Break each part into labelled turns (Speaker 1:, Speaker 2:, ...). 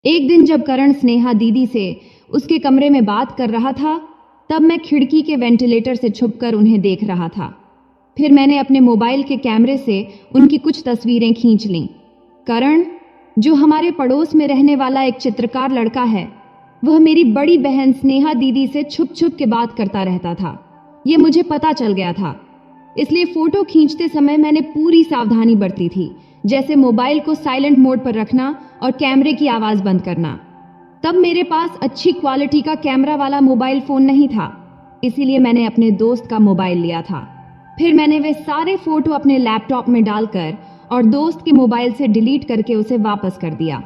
Speaker 1: एक दिन जब करण स्नेहा दीदी से उसके कमरे में बात कर रहा था, तब मैं खिड़की के वेंटिलेटर से छुपकर उन्हें देख रहा था। फिर मैंने अपने मोबाइल के कैमरे से उनकी कुछ तस्वीरें खींच लीं। करण, जो हमारे पड़ोस में रहने वाला एक चित्रकार लड़का है, वह मेरी बड़ी बहन स्नेहा दीदी से छुप छुप के बात करता रहता था। ये मुझे पता चल गया था, इसलिए फोटो खींचते समय मैंने पूरी सावधानी बरती थी, जैसे मोबाइल को साइलेंट मोड पर रखना और कैमरे की आवाज बंद करना। तब मेरे पास अच्छी क्वालिटी का कैमरा वाला मोबाइल फोन नहीं था, इसीलिए मैंने अपने दोस्त का मोबाइल लिया था। फिर मैंने वे सारे फोटो अपने लैपटॉप में डालकर और दोस्त के मोबाइल से डिलीट करके उसे वापस कर दिया।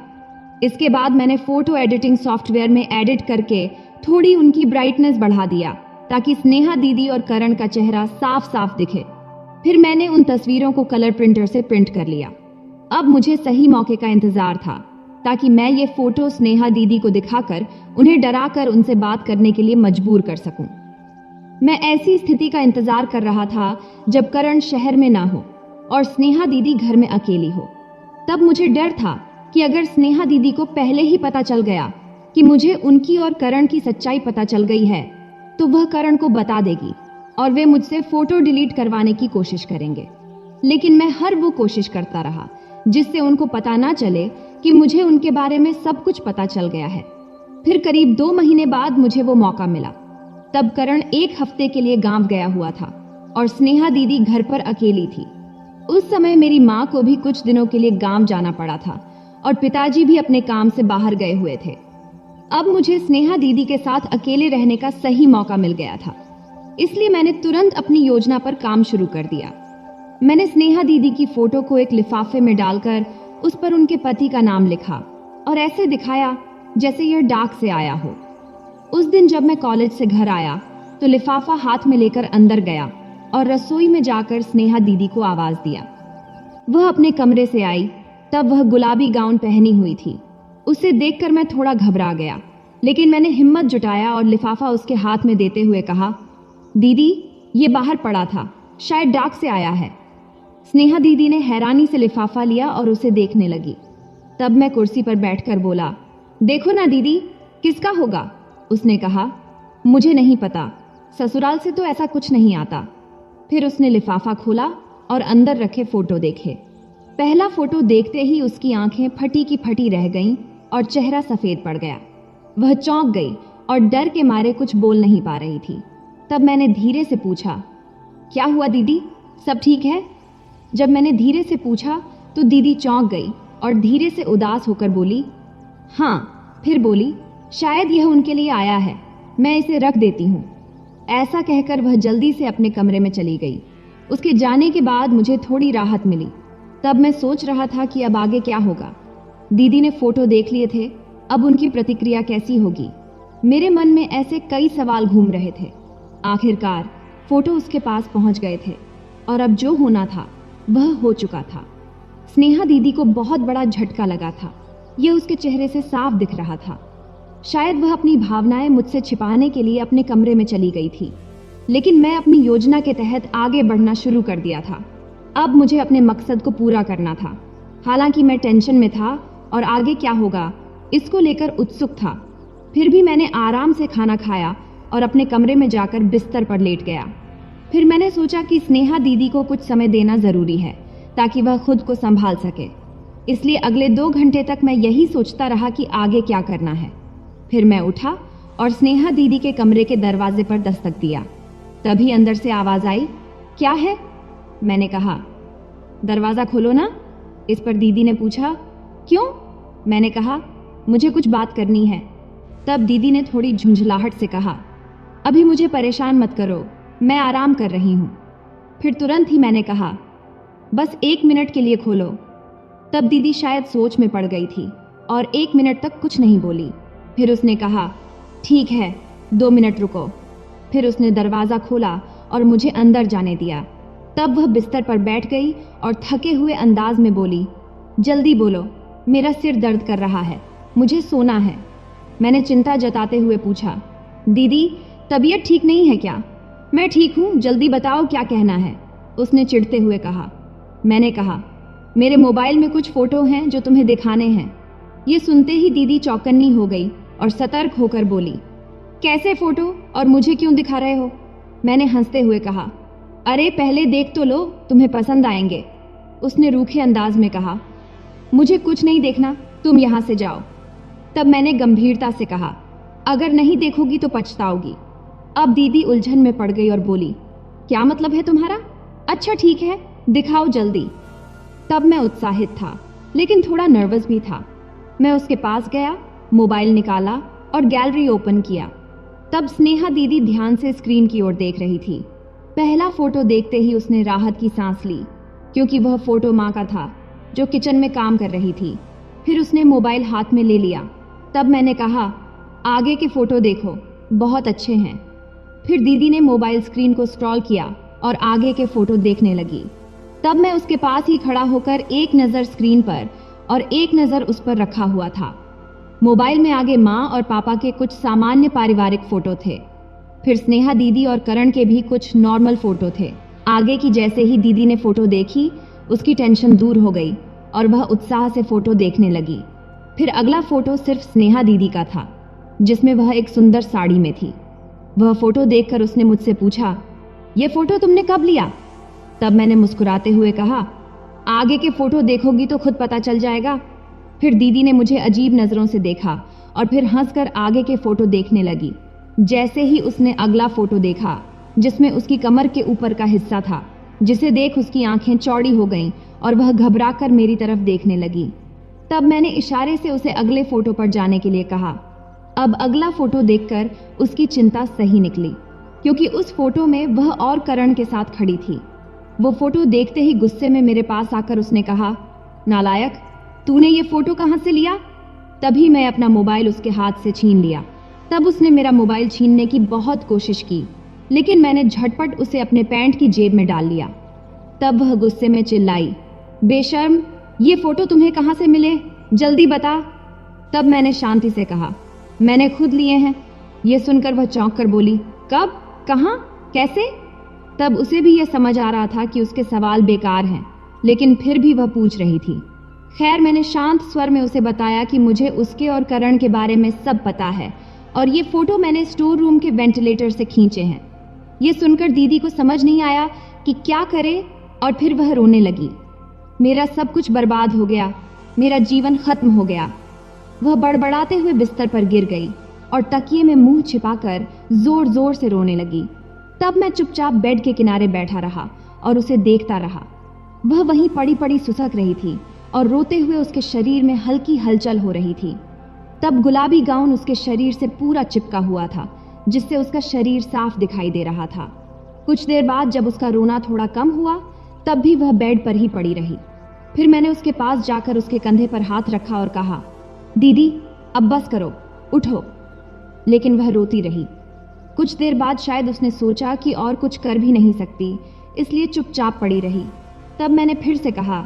Speaker 1: इसके बाद मैंने फोटो एडिटिंग सॉफ्टवेयर में एडिट करके थोड़ी उनकी ब्राइटनेस बढ़ा दिया, ताकि स्नेहा दीदी और करण का चेहरा साफ साफ दिखे। फिर मैंने उन तस्वीरों को कलर प्रिंटर से प्रिंट कर लिया। अब मुझे सही मौके का इंतजार था, ताकि मैं ये फोटो स्नेहा दीदी को दिखाकर उन्हें डराकर उनसे बात करने के लिए मजबूर कर सकूं। मैं ऐसी स्थिति का इंतजार कर रहा था जब करण शहर में ना हो और स्नेहा दीदी घर में अकेली हो। तब मुझे डर था कि अगर स्नेहा दीदी को पहले ही पता चल गया कि मुझे उनकी और करण की सच्चाई पता चल गई है, तो वह करण को बता देगी और वे मुझसे फोटो डिलीट करवाने की कोशिश करेंगे। लेकिन मैं हर वो कोशिश करता रहा जिससे उनको पता ना चले कि मुझे उनके बारे में सब कुछ पता चल गया है। फिर करीब 2 महीने बाद मुझे वो मौका मिला। तब करण 1 हफ्ते के लिए गांव गया हुआ था और स्नेहा दीदी घर पर अकेली थी। उस समय मेरी माँ को भी कुछ दिनों के लिए गांव जाना पड़ा था और पिताजी भी अपने काम से बाहर गए हुए थे। अब मुझे स्नेहा दीदी के साथ अकेले रहने का सही मौका मिल गया था, इसलिए मैंने तुरंत अपनी योजना पर काम शुरू कर दिया। मैंने स्नेहा दीदी की फोटो को एक लिफाफे में डालकर उस पर उनके पति का नाम लिखा और ऐसे दिखाया जैसे यह डाक से आया हो। उस दिन जब मैं कॉलेज से घर आया तो लिफाफा हाथ में लेकर अंदर गया और रसोई में जाकर स्नेहा दीदी को आवाज दिया। वह अपने कमरे से आई। तब वह गुलाबी गाउन पहनी हुई थी। उसे देखकर मैं थोड़ा घबरा गया, लेकिन मैंने हिम्मत जुटाया और लिफाफा उसके हाथ में देते हुए कहा, दीदी, ये बाहर पड़ा था, शायद डाक से आया है। स्नेहा दीदी ने हैरानी से लिफाफा लिया और उसे देखने लगी। तब मैं कुर्सी पर बैठकर बोला, देखो ना दीदी, किसका होगा? उसने कहा, मुझे नहीं पता, ससुराल से तो ऐसा कुछ नहीं आता। फिर उसने लिफाफा खोला और अंदर रखे फोटो देखे। पहला फोटो देखते ही उसकी आंखें फटी की फटी रह गईं और चेहरा सफेद पड़ गया। वह चौंक गई और डर के मारे कुछ बोल नहीं पा रही थी। तब मैंने धीरे से पूछा, क्या हुआ दीदी, सब ठीक है? जब मैंने धीरे से पूछा तो दीदी चौंक गई और धीरे से उदास होकर बोली, हाँ। फिर बोली, शायद यह उनके लिए आया है, मैं इसे रख देती हूँ। ऐसा कहकर वह जल्दी से अपने कमरे में चली गई। उसके जाने के बाद मुझे थोड़ी राहत मिली। तब मैं सोच रहा था कि अब आगे क्या होगा। दीदी ने फोटो देख लिए थे, अब उनकी प्रतिक्रिया कैसी होगी? मेरे मन में ऐसे कई सवाल घूम रहे थे। आखिरकार फोटो उसके पास पहुंच गए थे और अब जो होना था वह हो चुका था। स्नेहा दीदी को बहुत बड़ा झटका लगा था, यह उसके चेहरे से साफ दिख रहा था। शायद वह अपनी भावनाएं मुझसे छिपाने के लिए अपने कमरे में चली गई थी, लेकिन मैं अपनी योजना के तहत आगे बढ़ना शुरू कर दिया था। अब मुझे अपने मकसद को पूरा करना था। हालांकि मैं टेंशन में था और आगे क्या होगा इसको लेकर उत्सुक था। फिर भी मैंने आराम से खाना खाया और अपने कमरे में जाकर बिस्तर पर लेट गया। फिर मैंने सोचा कि स्नेहा दीदी को कुछ समय देना जरूरी है ताकि वह खुद को संभाल सके। इसलिए अगले 2 घंटे तक मैं यही सोचता रहा कि आगे क्या करना है। फिर मैं उठा और स्नेहा दीदी के कमरे के दरवाजे पर दस्तक दिया। तभी अंदर से आवाज आई, क्या है? मैंने कहा, दरवाजा खोलो ना। इस पर दीदी ने पूछा, क्यों? मैंने कहा, मुझे कुछ बात करनी है। तब दीदी ने थोड़ी झुंझलाहट से कहा, अभी मुझे परेशान मत करो, मैं आराम कर रही हूँ। फिर तुरंत ही मैंने कहा, बस 1 मिनट के लिए खोलो। तब दीदी शायद सोच में पड़ गई थी और 1 मिनट तक कुछ नहीं बोली। फिर उसने कहा, ठीक है, 2 मिनट रुको। फिर उसने दरवाज़ा खोला और मुझे अंदर जाने दिया। तब वह बिस्तर पर बैठ गई और थके हुए अंदाज में बोली, जल्दी बोलो, मेरा सिर दर्द कर रहा है, मुझे सोना है। मैंने चिंता जताते हुए पूछा, दीदी, तबीयत ठीक नहीं है क्या? मैं ठीक हूँ, जल्दी बताओ क्या कहना है, उसने चिढ़ते हुए कहा। मैंने कहा, मेरे मोबाइल में कुछ फ़ोटो हैं जो तुम्हें दिखाने हैं। ये सुनते ही दीदी चौकन्नी हो गई और सतर्क होकर बोली, कैसे फोटो और मुझे क्यों दिखा रहे हो? मैंने हंसते हुए कहा, अरे पहले देख तो लो, तुम्हें पसंद आएंगे। उसने रूखे अंदाज में कहा, मुझे कुछ नहीं देखना, तुम यहाँ से जाओ। तब मैंने गंभीरता से कहा, अगर नहीं देखोगी तो पछताओगी। अब दीदी उलझन में पड़ गई और बोली, क्या मतलब है तुम्हारा? अच्छा ठीक है, दिखाओ जल्दी। तब मैं उत्साहित था लेकिन थोड़ा नर्वस भी था। मैं उसके पास गया, मोबाइल निकाला और गैलरी ओपन किया। तब स्नेहा दीदी ध्यान से स्क्रीन की ओर देख रही थी। पहला फोटो देखते ही उसने राहत की सांस ली, क्योंकि वह फोटो माँ का था जो किचन में काम कर रही थी। फिर उसने मोबाइल हाथ में ले लिया। तब मैंने कहा, आगे के फोटो देखो, बहुत अच्छे हैं। फिर दीदी ने मोबाइल स्क्रीन को स्क्रॉल किया और आगे के फोटो देखने लगी। तब मैं उसके पास ही खड़ा होकर एक नज़र स्क्रीन पर और एक नज़र उस पर रखा हुआ था। मोबाइल में आगे माँ और पापा के कुछ सामान्य पारिवारिक फोटो थे। फिर स्नेहा दीदी और करण के भी कुछ नॉर्मल फोटो थे। आगे की जैसे ही दीदी ने फोटो देखी, उसकी टेंशन दूर हो गई और वह उत्साह से फोटो देखने लगी। फिर अगला फोटो सिर्फ स्नेहा दीदी का था, जिसमें वह एक सुंदर साड़ी में थी। वह फोटो देखकर उसने मुझसे पूछा, ये फोटो तुमने कब लिया? तब मैंने मुस्कुराते हुए कहा, आगे के फोटो देखोगी तो खुद पता चल जाएगा। फिर दीदी ने मुझे अजीब नज़रों से देखा और फिर हंसकर आगे के फोटो देखने लगी। जैसे ही उसने अगला फोटो देखा, जिसमें उसकी कमर के ऊपर का हिस्सा था, जिसे देख उसकी आंखें चौड़ी हो गईं और वह घबराकर मेरी तरफ देखने लगी। तब मैंने इशारे से उसे अगले फोटो पर जाने के लिए कहा। अब अगला फोटो देखकर उसकी चिंता सही निकली, क्योंकि उस फोटो में वह और करण के साथ खड़ी थी। वो फोटो देखते ही गुस्से में मेरे पास आकर उसने कहा, नालायक, तूने ये फोटो कहाँ से लिया? तभी मैं अपना मोबाइल उसके हाथ से छीन लिया। तब उसने मेरा मोबाइल छीनने की बहुत कोशिश की, लेकिन मैंने झटपट उसे अपने पैंट की जेब में डाल लिया। तब वह गुस्से में चिल्लाई, बेशर्म, ये फोटो तुम्हें कहाँ से मिले? जल्दी बता। तब मैंने शांति से कहा, मैंने खुद लिए हैं। ये सुनकर वह चौंक कर बोली, कब, कहाँ, कैसे? तब उसे भी यह समझ आ रहा था कि उसके सवाल बेकार हैं, लेकिन फिर भी वह पूछ रही थी। खैर, मैंने शांत स्वर में उसे बताया कि मुझे उसके और करण के बारे में सब पता है और ये फोटो मैंने स्टोर रूम के वेंटिलेटर से खींचे हैं। ये सुनकर दीदी को समझ नहीं आया कि क्या करे और फिर वह रोने लगी। मेरा सब कुछ बर्बाद हो गया, मेरा जीवन खत्म हो गया। वह बड़बड़ाते हुए बिस्तर पर गिर गई और तकिए में मुंह छिपाकर जोर जोर से रोने लगी। तब मैं चुपचाप बेड के किनारे बैठा रहा और उसे देखता रहा। वह वहीं पड़ी पड़ी सुसक रही थी और रोते हुए उसके शरीर में हल्की हलचल हो रही थी। तब गुलाबी गाउन उसके शरीर से पूरा चिपका हुआ था, जिससे उसका शरीर साफ दिखाई दे रहा था। कुछ देर बाद जब उसका रोना थोड़ा कम हुआ, तब भी वह बेड पर ही पड़ी रही। फिर मैंने उसके पास जाकर उसके कंधे पर हाथ रखा और कहा, दीदी, अब बस करो, उठो। लेकिन वह रोती रही। कुछ देर बाद शायद उसने सोचा कि और कुछ कर भी नहीं सकती, इसलिए चुपचाप पड़ी रही। तब मैंने फिर से कहा,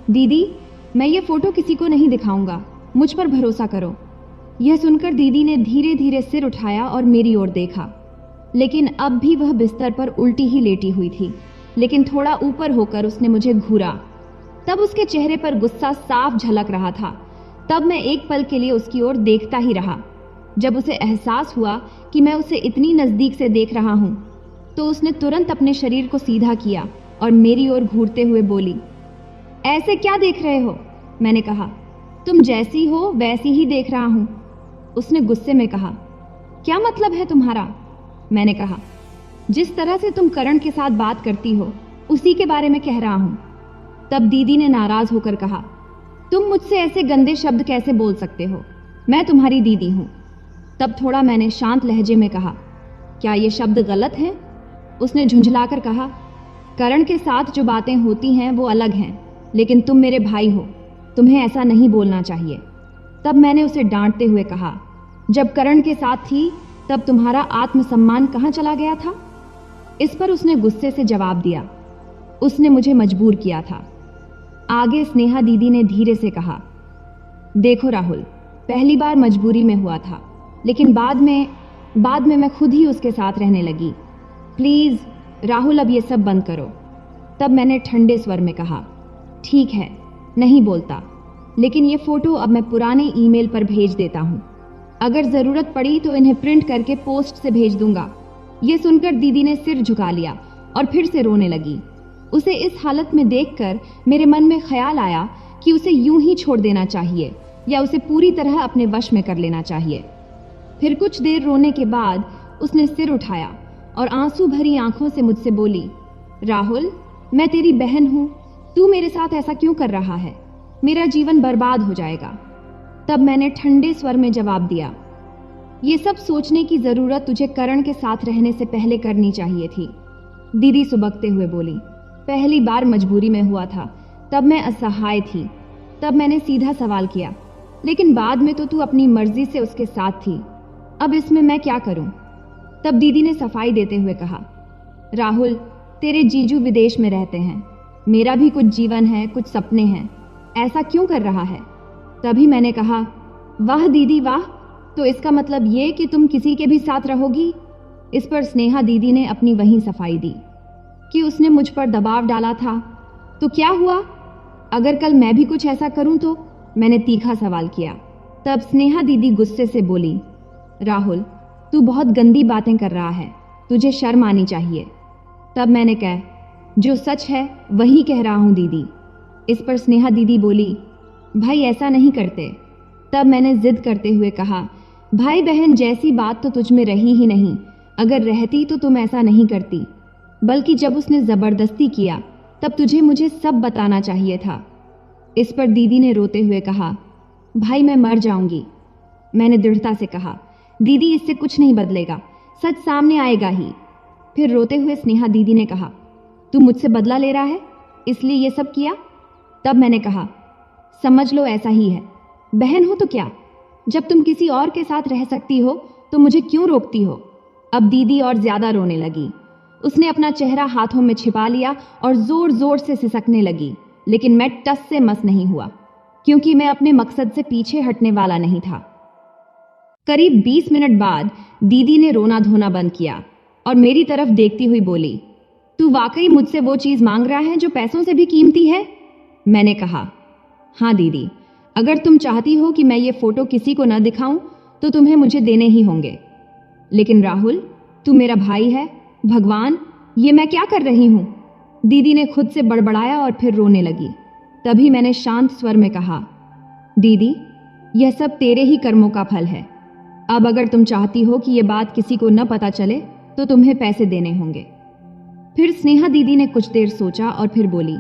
Speaker 1: दीदी, मैं ये फोटो किसी को नहीं दिखाऊंगा, मुझ पर भरोसा करो। यह सुनकर दीदी ने धीरे धीरे सिर उठाया और मेरी ओर देखा, लेकिन अब भी वह बिस्तर पर उल्टी ही लेटी हुई थी, लेकिन थोड़ा ऊपर होकर उसने मुझे घूरा। तब उसके चेहरे पर गुस्सा साफ झलक रहा था। तब मैं एक पल के लिए उसकी ओर देखता ही रहा। जब उसे एहसास हुआ कि मैं उसे इतनी नज़दीक से देख रहा हूँ, तो उसने तुरंत अपने शरीर को सीधा किया और मेरी ओर घूरते हुए बोली, ऐसे क्या देख रहे हो? मैंने कहा, तुम जैसी हो वैसी ही देख रहा हूँ। उसने गुस्से में कहा, क्या मतलब है तुम्हारा? मैंने कहा, जिस तरह से तुम करण के साथ बात करती हो उसी के बारे में कह रहा हूँ। तब दीदी ने नाराज होकर कहा, तुम मुझसे ऐसे गंदे शब्द कैसे बोल सकते हो? मैं तुम्हारी दीदी हूँ। तब थोड़ा मैंने शांत लहजे में कहा, क्या ये शब्द गलत हैं? उसने झुंझलाकर कहा, करण के साथ जो बातें होती हैं वो अलग हैं, लेकिन तुम मेरे भाई हो, तुम्हें ऐसा नहीं बोलना चाहिए। तब मैंने उसे डांटते हुए कहा, जब करण के साथ थी तब तुम्हारा आत्मसम्मान कहाँ चला गया था? इस पर उसने गुस्से से जवाब दिया, उसने मुझे मजबूर किया था। आगे स्नेहा दीदी ने धीरे से कहा, देखो राहुल, पहली बार मजबूरी में हुआ था, लेकिन बाद में मैं खुद ही उसके साथ रहने लगी। प्लीज राहुल, अब ये सब बंद करो। तब मैंने ठंडे स्वर में कहा, ठीक है, नहीं बोलता। लेकिन ये फोटो अब मैं पुराने ईमेल पर भेज देता हूँ। अगर जरूरत पड़ी तो इन्हें प्रिंट करके पोस्ट से भेज दूंगा। ये सुनकर दीदी ने सिर झुका लिया और फिर से रोने लगी। उसे इस हालत में देखकर मेरे मन में ख्याल आया कि उसे यूं ही छोड़ देना चाहिए या उसे पूरी तरह अपने वश में कर लेना चाहिए। फिर कुछ देर रोने के बाद उसने सिर उठाया और आंसू भरी आंखों से मुझसे बोली, राहुल, मैं तेरी बहन हूं, तू मेरे साथ ऐसा क्यों कर रहा है? मेरा जीवन बर्बाद हो जाएगा। तब मैंने ठंडे स्वर में जवाब दिया, ये सब सोचने की जरूरत तुझे करण के साथ रहने से पहले करनी चाहिए थी। दीदी सुबकते हुए बोली, पहली बार मजबूरी में हुआ था, तब मैं असहाय थी। तब मैंने सीधा सवाल किया, लेकिन बाद में तो तू अपनी मर्जी से उसके साथ थी, अब इसमें मैं क्या करूं? तब दीदी ने सफाई देते हुए कहा, राहुल, तेरे जीजू विदेश में रहते हैं, मेरा भी कुछ जीवन है, कुछ सपने हैं, ऐसा क्यों कर रहा है? तभी मैंने कहा, वाह दीदी वाह, तो इसका मतलब ये कि तुम किसी के भी साथ रहोगी? इस पर स्नेहा दीदी ने अपनी वही सफाई दी कि उसने मुझ पर दबाव डाला था। तो क्या हुआ अगर कल मैं भी कुछ ऐसा करूं तो? मैंने तीखा सवाल किया। तब स्नेहा दीदी गुस्से से बोली, राहुल, तू बहुत गंदी बातें कर रहा है, तुझे शर्म आनी चाहिए। तब मैंने कहा, जो सच है वही कह रहा हूं दीदी। इस पर स्नेहा दीदी बोली, भाई ऐसा नहीं करते। तब मैंने जिद करते हुए कहा, भाई बहन जैसी बात तो तुझ में रही ही नहीं, अगर रहती तो तुम ऐसा नहीं करती, बल्कि जब उसने जबरदस्ती किया तब तुझे मुझे सब बताना चाहिए था। इस पर दीदी ने रोते हुए कहा, भाई मैं मर जाऊंगी। मैंने दृढ़ता से कहा, दीदी इससे कुछ नहीं बदलेगा, सच सामने आएगा ही। फिर रोते हुए स्नेहा दीदी ने कहा, तू मुझसे बदला ले रहा है इसलिए ये सब किया? तब मैंने कहा, समझ लो ऐसा ही है, बहन हो तो क्या, जब तुम किसी और के साथ रह सकती हो तो मुझे क्यों रोकती हो? अब दीदी और ज्यादा रोने लगी। उसने अपना चेहरा हाथों में छिपा लिया और जोर जोर से सिसकने लगी, लेकिन मैं टस से मस नहीं हुआ, क्योंकि मैं अपने मकसद से पीछे हटने वाला नहीं था। करीब 20 मिनट बाद दीदी ने रोना धोना बंद किया और मेरी तरफ देखती हुई बोली, तू वाकई मुझसे वो चीज मांग रहा है जो पैसों से भी कीमती है? मैंने कहा, हाँ दीदी, अगर तुम चाहती हो कि मैं ये फोटो किसी को न दिखाऊं तो तुम्हें मुझे देने ही होंगे। लेकिन राहुल, तू मेरा भाई है, भगवान, ये मैं क्या कर रही हूं? दीदी ने खुद से बड़बड़ाया और फिर रोने लगी। तभी मैंने शांत स्वर में कहा, दीदी, यह सब तेरे ही कर्मों का फल है। अब अगर तुम चाहती हो कि यह बात किसी को न पता चले तो तुम्हें पैसे देने होंगे। फिर स्नेहा दीदी ने कुछ देर सोचा और फिर बोली,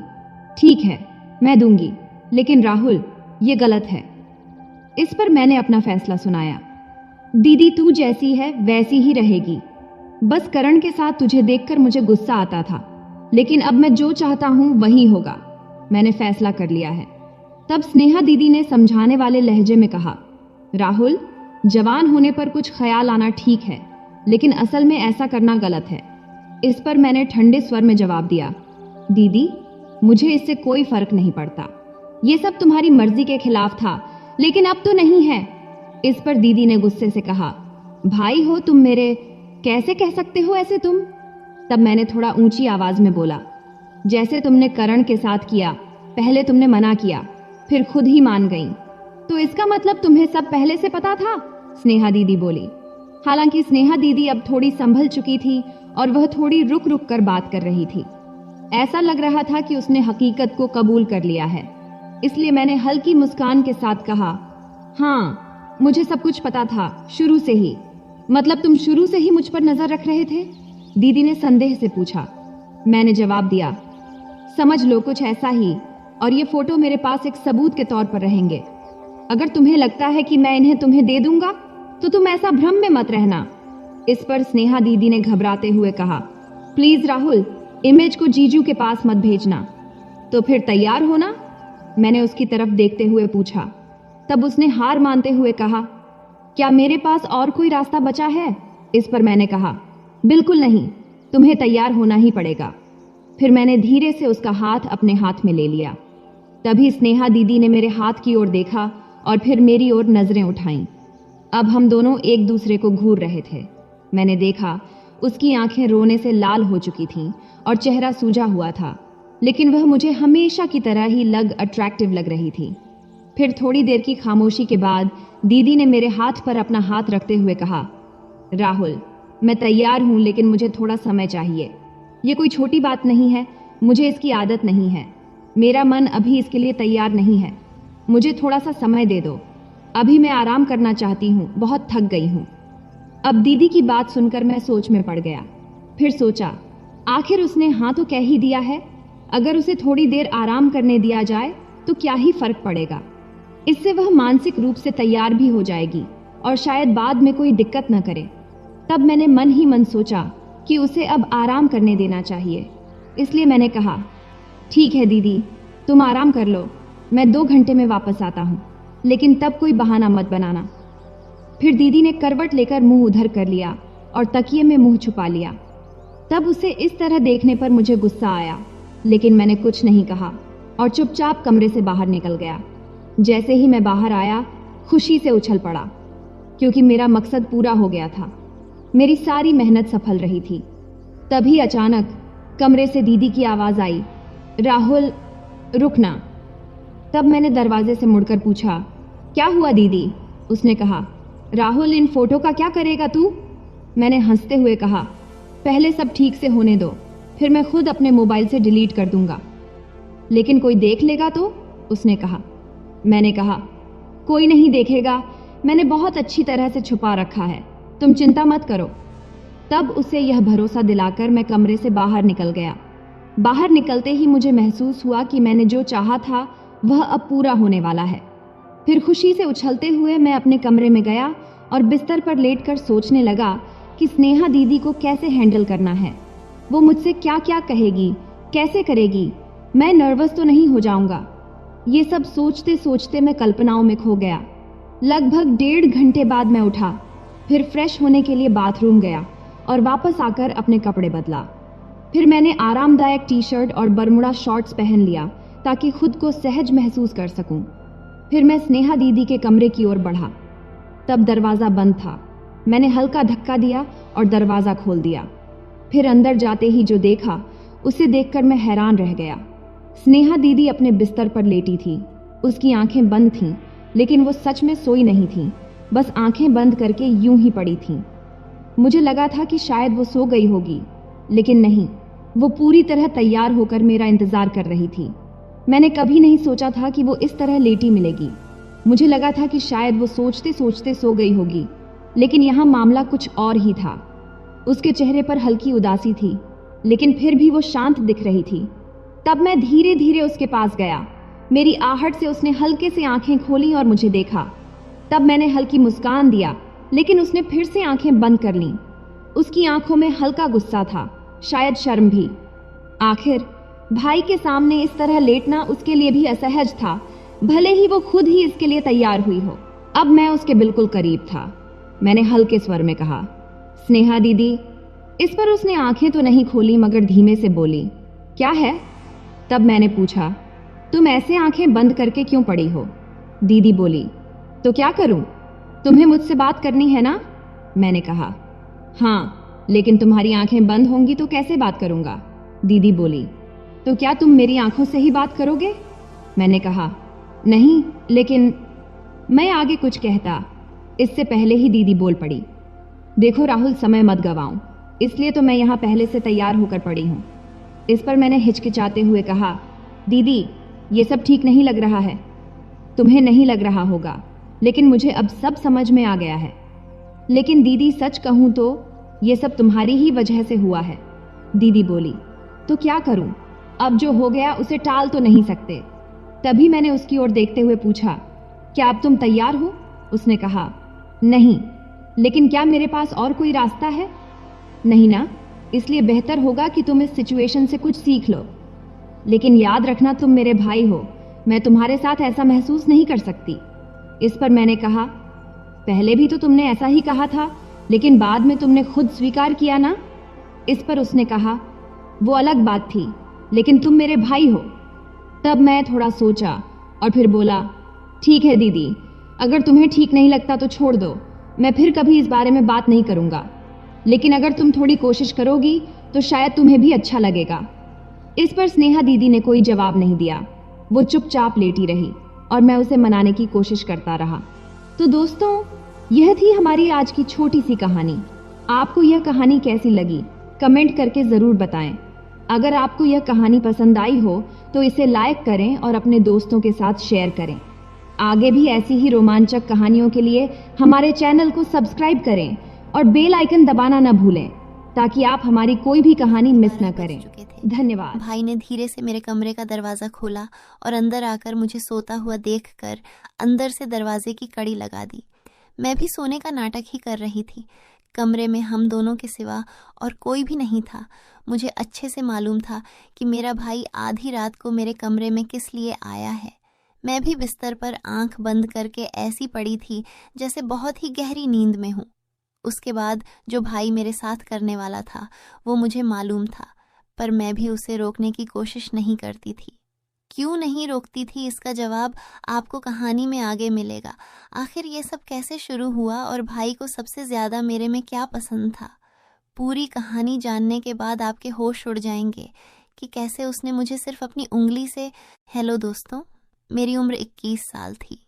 Speaker 1: ठीक है, मैं दूंगी, लेकिन राहुल, ये गलत है। इस पर मैंने अपना फैसला सुनाया, दीदी तू जैसी है वैसी ही रहेगी। बस करण के साथ तुझे देखकर मुझे गुस्सा आता था, लेकिन अब मैं जो चाहता हूं वही होगा, मैंने फैसला कर लिया है। तब स्नेहा दीदी ने समझाने वाले लहजे में कहा, राहुल, जवान होने पर कुछ ख्याल आना ठीक है, लेकिन असल में ऐसा करना गलत है। इस पर मैंने ठंडे स्वर में जवाब दिया, दीदी, मुझे इससे कोई फर्क नहीं पड़ता, ये सब तुम्हारी मर्जी के खिलाफ था, लेकिन अब तो नहीं है। इस पर दीदी ने गुस्से से कहा, भाई हो तुम मेरे, कैसे कह सकते हो ऐसे तुम? तब मैंने थोड़ा ऊंची आवाज में बोला, जैसे तुमने करण के साथ किया, पहले तुमने मना किया, फिर खुद ही मान गई, तो इसका मतलब तुम्हें सब पहले से पता था? स्नेहा दीदी बोली। हालांकि स्नेहा दीदी अब थोड़ी संभल चुकी थी और वह थोड़ी रुक रुक कर बात कर रही थी। ऐसा लग रहा था कि उसने हकीकत को कबूल कर लिया है, इसलिए मैंने हल्की मुस्कान के साथ कहा, हाँ, मुझे सब कुछ पता था शुरू से ही। मतलब तुम शुरू से ही मुझ पर नजर रख रहे थे? दीदी ने संदेह से पूछा। मैंने जवाब दिया, समझ लो कुछ ऐसा ही, और ये फोटो मेरे पास एक सबूत के तौर पर रहेंगे। अगर तुम्हें लगता है कि मैं इन्हें तुम्हें दे दूंगा तो तुम ऐसा भ्रम में मत रहना। इस पर स्नेहा दीदी ने घबराते हुए कहा, प्लीज राहुल, इमेज को जीजू के पास मत भेजना। तो फिर तैयार होना, मैंने उसकी तरफ देखते हुए पूछा। तब उसने हार मानते हुए कहा, क्या मेरे पास और कोई रास्ता बचा है? इस पर मैंने कहा, बिल्कुल नहीं, तुम्हें तैयार होना ही पड़ेगा। फिर मैंने धीरे से उसका हाथ अपने हाथ में ले लिया। तभी स्नेहा दीदी ने मेरे हाथ की ओर देखा और फिर मेरी ओर नजरें उठाईं। अब हम दोनों एक दूसरे को घूर रहे थे। मैंने देखा उसकी आंखें रोने से लाल हो चुकी थीं और चेहरा सूजा हुआ था, लेकिन वह मुझे हमेशा की तरह ही अट्रैक्टिव लग रही थी। फिर थोड़ी देर की खामोशी के बाद दीदी ने मेरे हाथ पर अपना हाथ रखते हुए कहा, राहुल, मैं तैयार हूं, लेकिन मुझे थोड़ा समय चाहिए। ये कोई छोटी बात नहीं है, मुझे इसकी आदत नहीं है। मेरा मन अभी इसके लिए तैयार नहीं है। मुझे थोड़ा सा समय दे दो। अभी मैं आराम करना चाहती हूँ, बहुत थक गई हूँ। अब दीदी की बात सुनकर मैं सोच में पड़ गया। फिर सोचा, आखिर उसने हाँ तो कह ही दिया है। अगर उसे थोड़ी देर आराम करने दिया जाए तो क्या ही फर्क पड़ेगा। इससे वह मानसिक रूप से तैयार भी हो जाएगी और शायद बाद में कोई दिक्कत न करे। तब मैंने मन ही मन सोचा कि उसे अब आराम करने देना चाहिए। इसलिए मैंने कहा, ठीक है दीदी, तुम आराम कर लो, मैं 2 घंटे में वापस आता हूँ, लेकिन तब कोई बहाना मत बनाना। फिर दीदी ने करवट लेकर मुंह उधर कर लिया और तकिए में मुंह छुपा लिया। तब उसे इस तरह देखने पर मुझे गुस्सा आया, लेकिन मैंने कुछ नहीं कहा और चुपचाप कमरे से बाहर निकल गया। जैसे ही मैं बाहर आया, खुशी से उछल पड़ा, क्योंकि मेरा मकसद पूरा हो गया था। मेरी सारी मेहनत सफल रही थी। तभी अचानक कमरे से दीदी की आवाज आई, राहुल, रुकना। तब मैंने दरवाजे से मुड़कर पूछा, क्या हुआ दीदी? उसने कहा, राहुल, इन फोटो का क्या करेगा तू? मैंने हंसते हुए कहा, पहले सब ठीक से होने दो, फिर मैं खुद अपने मोबाइल से डिलीट कर दूंगा। लेकिन कोई देख लेगा तो? उसने कहा। मैंने कहा, कोई नहीं देखेगा, मैंने बहुत अच्छी तरह से छुपा रखा है, तुम चिंता मत करो। तब उसे यह भरोसा दिलाकर मैं कमरे से बाहर निकल गया। बाहर निकलते ही मुझे महसूस हुआ कि मैंने जो चाहा था वह अब पूरा होने वाला है। फिर खुशी से उछलते हुए मैं अपने कमरे में गया और बिस्तर पर लेटकर सोचने लगा कि स्नेहा दीदी को कैसे हैंडल करना है। वो मुझसे क्या क्या कहेगी, कैसे करेगी, मैं नर्वस तो नहीं हो जाऊंगा। ये सब सोचते सोचते मैं कल्पनाओं में खो गया। लगभग 1.5 घंटे बाद मैं उठा, फिर फ्रेश होने के लिए बाथरूम गया और वापस आकर अपने कपड़े बदला। फिर मैंने आरामदायक टी-शर्ट और बरमुडा शॉर्ट्स पहन लिया ताकि खुद को सहज महसूस कर सकूं। फिर मैं स्नेहा दीदी के कमरे की ओर बढ़ा। तब दरवाज़ा बंद था। मैंने हल्का धक्का दिया और दरवाज़ा खोल दिया। फिर अंदर जाते ही जो देखा उसे देखकर मैं हैरान रह गया। स्नेहा दीदी अपने बिस्तर पर लेटी थी। उसकी आंखें बंद थीं, लेकिन वो सच में सोई नहीं थीं, बस आंखें बंद करके यूं ही पड़ी थीं। मुझे लगा था कि शायद वो सो गई होगी, लेकिन नहीं, वो पूरी तरह तैयार होकर मेरा इंतजार कर रही थी। मैंने कभी नहीं सोचा था कि वो इस तरह लेटी मिलेगी। मुझे लगा था कि शायद वो सोचते सोचते सो गई होगी, लेकिन यहाँ मामला कुछ और ही था। उसके चेहरे पर हल्की उदासी थी, लेकिन फिर भी वो शांत दिख रही थी। तब मैं धीरे धीरे उसके पास गया। मेरी आहट से उसने हल्के से आंखें खोली और मुझे देखा। तब मैंने हल्की मुस्कान दिया, लेकिन उसने फिर से आंखें बंद कर लीं। उसकी आंखों में हल्का गुस्सा था, शायद शर्म भी। आखिर भाई के सामने इस तरह लेटना उसके लिए भी असहज था, भले ही वो खुद ही इसके लिए तैयार हुई हो। अब मैं उसके बिल्कुल करीब था। मैंने हल्के स्वर में कहा, स्नेहा दीदी। इस पर उसने आंखें तो नहीं खोली, मगर धीमे से बोली, क्या है? तब मैंने पूछा, तुम ऐसे आंखें बंद करके क्यों पड़ी हो? दीदी बोली, तो क्या करूं? तुम्हें मुझसे बात करनी है ना? मैंने कहा, हाँ, लेकिन तुम्हारी आंखें बंद होंगी तो कैसे बात करूंगा? दीदी बोली, तो क्या तुम मेरी आंखों से ही बात करोगे? मैंने कहा, नहीं, लेकिन मैं आगे कुछ कहता, इससे पहले ही दीदी बोल पड़ी, देखो राहुल, समय मत गवाऊं, इसलिए तो मैं यहाँ पहले से तैयार होकर पड़ी हूँ। इस पर मैंने हिचकिचाते हुए कहा, दीदी, ये सब ठीक नहीं लग रहा है। तुम्हें नहीं लग रहा होगा, लेकिन मुझे अब सब समझ में आ गया है। लेकिन दीदी, सच कहूँ तो ये सब तुम्हारी ही वजह से हुआ है। दीदी बोली, तो क्या करूं? अब जो हो गया उसे टाल तो नहीं सकते। तभी मैंने उसकी ओर देखते हुए पूछा, क्या अब तुम तैयार हो? उसने कहा, नहीं, लेकिन क्या मेरे पास और कोई रास्ता है? नहीं ना, इसलिए बेहतर होगा कि तुम इस सिचुएशन से कुछ सीख लो। लेकिन याद रखना, तुम मेरे भाई हो, मैं तुम्हारे साथ ऐसा महसूस नहीं कर सकती। इस पर मैंने कहा, पहले भी तो तुमने ऐसा ही कहा था, लेकिन बाद में तुमने खुद स्वीकार किया ना। इस पर उसने कहा, वो अलग बात थी, लेकिन तुम मेरे भाई हो। तब मैं थोड़ा सोचा और फिर बोला, ठीक है दीदी, अगर तुम्हें ठीक नहीं लगता तो छोड़ दो, मैं फिर कभी इस बारे में बात नहीं करूंगा। लेकिन अगर तुम थोड़ी कोशिश करोगी तो शायद तुम्हें भी अच्छा लगेगा। इस पर स्नेहा दीदी ने कोई जवाब नहीं दिया। वो चुपचाप लेटी रही और मैं उसे मनाने की कोशिश करता रहा। तो दोस्तों, यह थी हमारी आज की छोटी सी कहानी। आपको यह कहानी कैसी लगी कमेंट करके ज़रूर बताएं। अगर आपको यह कहानी पसंद आई हो तो इसे लाइक करें और अपने दोस्तों के साथ शेयर करें। आगे भी ऐसी ही रोमांचक कहानियों के लिए हमारे चैनल को सब्सक्राइब करें और बेल आइकन दबाना न भूलें ताकि आप हमारी कोई भी कहानी मिस न करें। धन्यवाद।
Speaker 2: भाई ने धीरे से मेरे कमरे का दरवाज़ा खोला और अंदर आकर मुझे सोता हुआ देखकर अंदर से दरवाजे की कड़ी लगा दी। मैं भी सोने का नाटक ही कर रही थी। कमरे में हम दोनों के सिवा और कोई भी नहीं था। मुझे अच्छे से मालूम था कि मेरा भाई आधी रात को मेरे कमरे में किस लिए आया है। मैं भी बिस्तर पर आंख बंद करके ऐसी पड़ी थी जैसे बहुत ही गहरी नींद में हूँ। उसके बाद जो भाई मेरे साथ करने वाला था वो मुझे मालूम था, पर मैं भी उसे रोकने की कोशिश नहीं करती थी। क्यों नहीं रोकती थी, इसका जवाब आपको कहानी में आगे मिलेगा। आखिर ये सब कैसे शुरू हुआ और भाई को सबसे ज़्यादा मेरे में क्या पसंद था। पूरी कहानी जानने के बाद आपके होश उड़ जाएंगे कि कैसे उसने मुझे सिर्फ अपनी उंगली से। हेलो दोस्तों, मेरी उम्र 21 साल थी।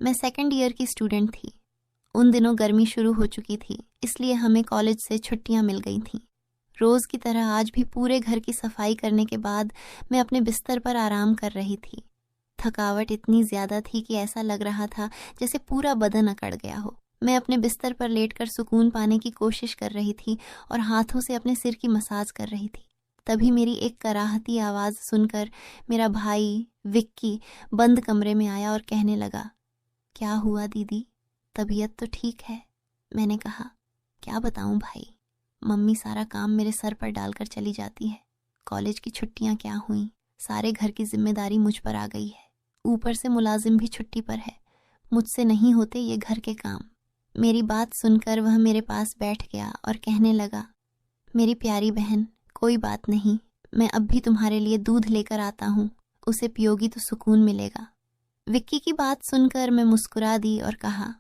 Speaker 2: मैं सेकंड ईयर की स्टूडेंट थी। उन दिनों गर्मी शुरू हो चुकी थी, इसलिए हमें कॉलेज से छुट्टियां मिल गई थीं। रोज़ की तरह आज भी पूरे घर की सफाई करने के बाद मैं अपने बिस्तर पर आराम कर रही थी। थकावट इतनी ज़्यादा थी कि ऐसा लग रहा था जैसे पूरा बदन अकड़ गया हो। मैं अपने बिस्तर पर लेटकर सुकून पाने की कोशिश कर रही थी और हाथों से अपने सिर की मसाज कर रही थी। तभी मेरी एक कराहती आवाज़ सुनकर मेरा भाई विक्की बंद कमरे में आया और कहने लगा, क्या हुआ दीदी, तबीयत तो ठीक है? मैंने कहा, क्या बताऊं भाई, मम्मी सारा काम मेरे सर पर डालकर चली जाती है। कॉलेज की छुट्टियां क्या हुई, सारे घर की जिम्मेदारी मुझ पर आ गई है। ऊपर से मुलाजिम भी छुट्टी पर है। मुझसे नहीं होते ये घर के काम। मेरी बात सुनकर वह मेरे पास बैठ गया और कहने लगा, मेरी प्यारी बहन, कोई बात नहीं, मैं अब भी तुम्हारे लिए दूध लेकर आता हूँ, उसे पियोगी तो सुकून मिलेगा। विक्की की बात सुनकर मैं मुस्कुरा दी और कहा,